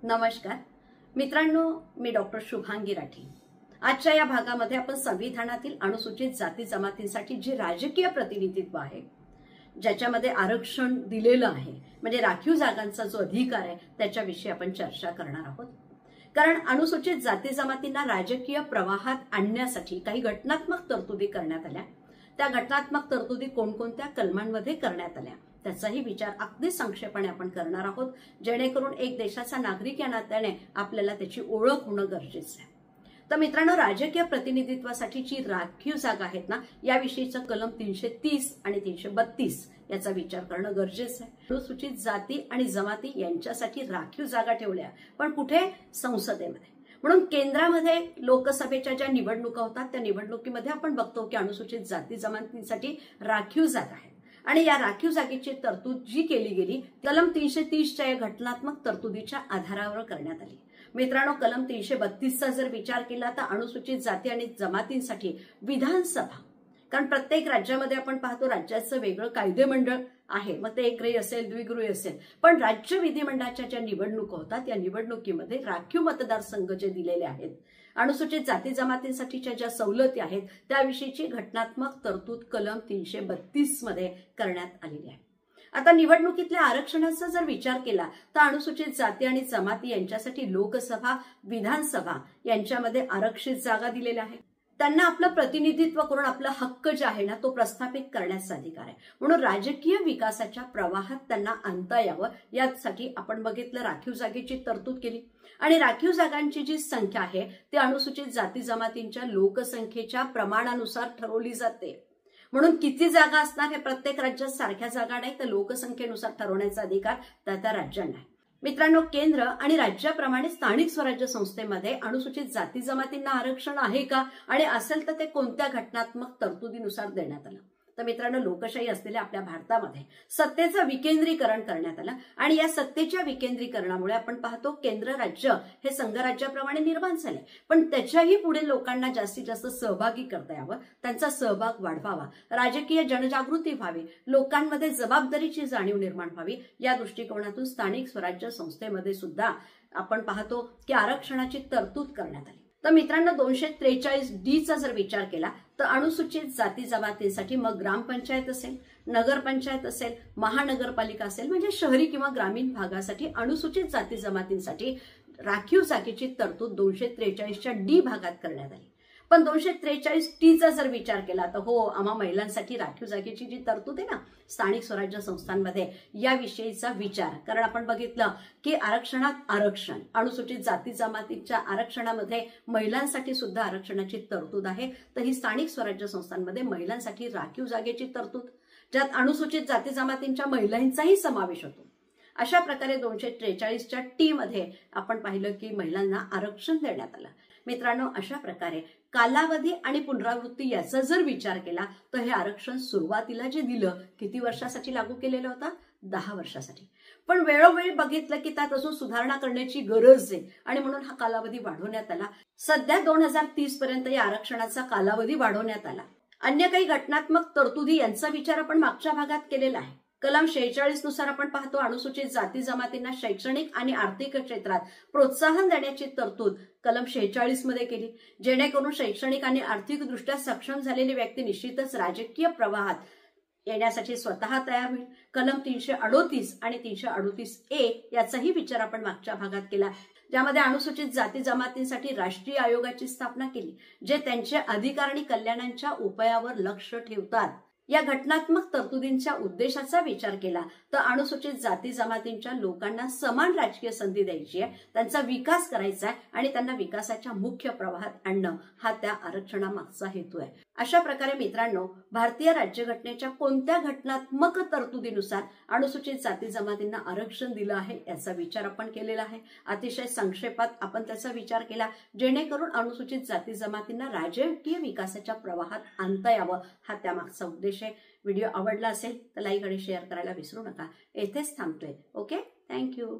नमस्कार मित्रांनो, मी डॉक्टर शुभांगी राठी। आजच्या या भागामध्ये आपण संविधानातील अनुसूचित जाती जमातींसाठी जे राजकीय प्रतिनिधित्व आहे, ज्याच्यामध्ये आरक्षण दिलेलं आहे, म्हणजे राखीव जागांचा जो अधिकार आहे त्याच्याविषयी आपण चर्चा करणार आहोत। कारण अनुसूचित जाती जमातींना राजकीय प्रवाहात आणण्यासाठी काही घटनात्मक तरतुदी करण्यात आल्या। त्या घटनात्मक तरतुदी कोणकोणत्या कलमांमध्ये करण्यात आल्या त्याचाही विचार अगदी संक्षेपणे आपण करणार आहोत, जेणेकरून एक देशाचा नागरिक या नात्याने आपल्याला त्याची ओळख होणं गरजेचं आहे। तर मित्रांनो, राजकीय प्रतिनिधित्वासाठी जी राखीव जागा आहेत ना, याविषयीचं कलम 330 आणि 332 याचा विचार करणं गरजेचं आहे। अनुसूचित जाती आणि जमाती यांच्यासाठी राखीव जागा ठेवल्या, पण कुठे? संसदेमध्ये। म्हणून केंद्रामध्ये लोकसभेच्या ज्या निवडणुका होतात त्या निवडणुकीमध्ये आपण बघतो की अनुसूचित जाती जमातींसाठी राखीव जागा आहे आणि या राखीव जागेची तरतूद जी केली गेली कलम 330च्या या घटनात्मक तरतुदीच्या आधारावर करण्यात आली। मित्रांनो, कलम 332चा जर विचार केला तर अनुसूचित जाती आणि जमातींसाठी विधानसभा, कारण प्रत्येक राज्यामध्ये आपण पाहतो राज्याचं वेगळं कायदेमंडळ आहे, मग ते एकगृही असेल द्विगृही असेल, पण राज्य विधिमंडळाच्या ज्या निवडणुका होतात त्या निवडणुकीमध्ये राखीव मतदारसंघ जे दिलेले आहेत, अनुसूचित जाती जमातींसाठीच्या ज्या सवलती आहेत त्याविषयीची घटनात्मक तरतूद कलम 332 मध्ये करण्यात आलेली आहे। आता निवडणुकीतल्या आरक्षणाचा जर विचार केला तर अनुसूचित जाती आणि जमाती यांच्यासाठी लोकसभा विधानसभा यांच्यामध्ये आरक्षित जागा दिलेल्या आहे। त्यांना आपलं प्रतिनिधित्व करून आपला हक्क जे आहे ना तो प्रस्थापित करण्याचा अधिकार आहे। म्हणून राजकीय विकासाच्या प्रवाहात त्यांना आणता यावं यासाठी आपण बघितलं राखीव जागेची तरतूद केली आणि राखीव जागांची जी संख्या आहे ती अनुसूचित जाती जमातींच्या लोकसंख्येच्या प्रमाणानुसार ठरवली जाते। म्हणून किती जागा असणार हे प्रत्येक राज्यात सारख्या जागा नाही, तर लोकसंख्येनुसार ठरवण्याचा अधिकार त्या राज्यांना आहे। मित्रांनो, केंद्र आणि राज्याप्रमाणे स्थानिक स्वराज्य संस्थेमध्ये अनुसूचित जाती जमातींना आरक्षण आहे का आणि असेल तर ते कोणत्या घटनात्मक तरतुदीनुसार देण्यात आलं? तर मित्रांनो, लोकशाही असलेल्या आपल्या भारतामध्ये सत्तेचं विकेंद्रीकरण करण्यात आलं आणि या सत्तेच्या विकेंद्रीकरणामुळे आपण पाहतो केंद्र राज्य हे संघराज्याप्रमाणे निर्माण झाले, पण त्याच्याही पुढे लोकांना जास्तीत जास्त सहभागी करता यावं, त्यांचा सहभाग वाढवावा, राजकीय जनजागृती व्हावी, लोकांमध्ये जबाबदारीची जाणीव निर्माण व्हावी, या दृष्टिकोनातून स्थानिक स्वराज्य संस्थेमध्ये सुद्धा आपण पाहतो की आरक्षणाची तरतूद करण्यात आली। तर मित्रांनो, 243D चा जर विचार केला तर अनुसूचित जाती जमातींसाठी मग ग्रामपंचायत असेल, नगरपंचायत असेल, महानगरपालिका असेल, म्हणजे शहरी किंवा ग्रामीण भागासाठी अनुसूचित जाती जमातींसाठी राखीव जागेची तरतूद 243च्या D भागात करण्यात आली। पण 243T चा जर विचार केला तर हो, आम्हा महिलांसाठी राखीव जागेची जी तरतूद आहे ना स्थानिक स्वराज्य संस्थांमध्ये याविषयीचा विचार, कारण आपण बघितलं की आरक्षणात आरक्षण, अनुसूचित जाती जमातीच्या आरक्षणामध्ये महिलांसाठी सुद्धा आरक्षणाची तरतूद आहे, तर ही स्थानिक स्वराज्य संस्थांमध्ये महिलांसाठी राखीव जागेची तरतूद ज्यात अनुसूचित जाती जमातींच्या महिलांचाही समावेश होतो। अशा प्रकारे 243च्या T मध्ये आपण पाहिलं की महिलांना आरक्षण देण्यात आलं। मित्रांनो, अशा प्रकारे कालावधी आणि पुनरावृत्ती याचा जर विचार केला तर हे आरक्षण सुरुवातीला जे दिलं किती वर्षासाठी लागू केलेलं होतं? 10 वर्षासाठी। पण वेळोवेळी बघितलं की त्यात अजून सुधारणा करण्याची गरज आहे आणि म्हणून हा कालावधी वाढवण्यात आला। सध्या 2030 पर्यंत या आरक्षणाचा कालावधी वाढवण्यात आला। अन्य काही घटनात्मक तरतुदी यांचा विचार आपण मागच्या भागात केलेला आहे। कलम 46 नुसार आपण पाहतो अनुसूचित जाती जमातींना शैक्षणिक आणि आर्थिक क्षेत्रात प्रोत्साहन देण्याची तरतूद कलम 46 मध्ये केली, जेणेकरून शैक्षणिक आणि आर्थिकदृष्ट्या सक्षम झालेली व्यक्ती निश्चितच राजकीय प्रवाहात येण्यासाठी स्वतः तयार होईल। कलम 338 आणि 338A याचाही विचार आपण मागच्या भागात केला, ज्यामध्ये अनुसूचित जाती जमातींसाठी राष्ट्रीय आयोगाची स्थापना केली, जे त्यांचे अधिकार आणि कल्याणांच्या उपायावर लक्ष ठेवतात। या घटनात्मक तरतुदींच्या उद्देशाचा विचार केला तर अनुसूचित जाती जमातींच्या लोकांना समान राजकीय संधी द्यायची आहे, त्यांचा विकास करायचा आहे आणि त्यांना विकासाच्या मुख्य प्रवाहात आणणं हा त्या आरक्षणामागचा हेतू आहे। अशा प्रकारे मित्रांनो, भारतीय राज्यघटनेच्या कोणत्या घटनात्मक तरतुदीनुसार अनुसूचित जाती जमातींना आरक्षण दिलं आहे याचा विचार आपण केलेला आहे। अतिशय संक्षेपात आपण त्याचा विचार केला, जेणेकरून अनुसूचित जाती जमातींना राजकीय विकासाच्या प्रवाहात आणता यावं हा त्यामागचा उद्देश आहे। व्हिडिओ आवडला असेल तर लाईक आणि शेअर करायला विसरू नका। येथेच थांबतोय। Okay, thank you.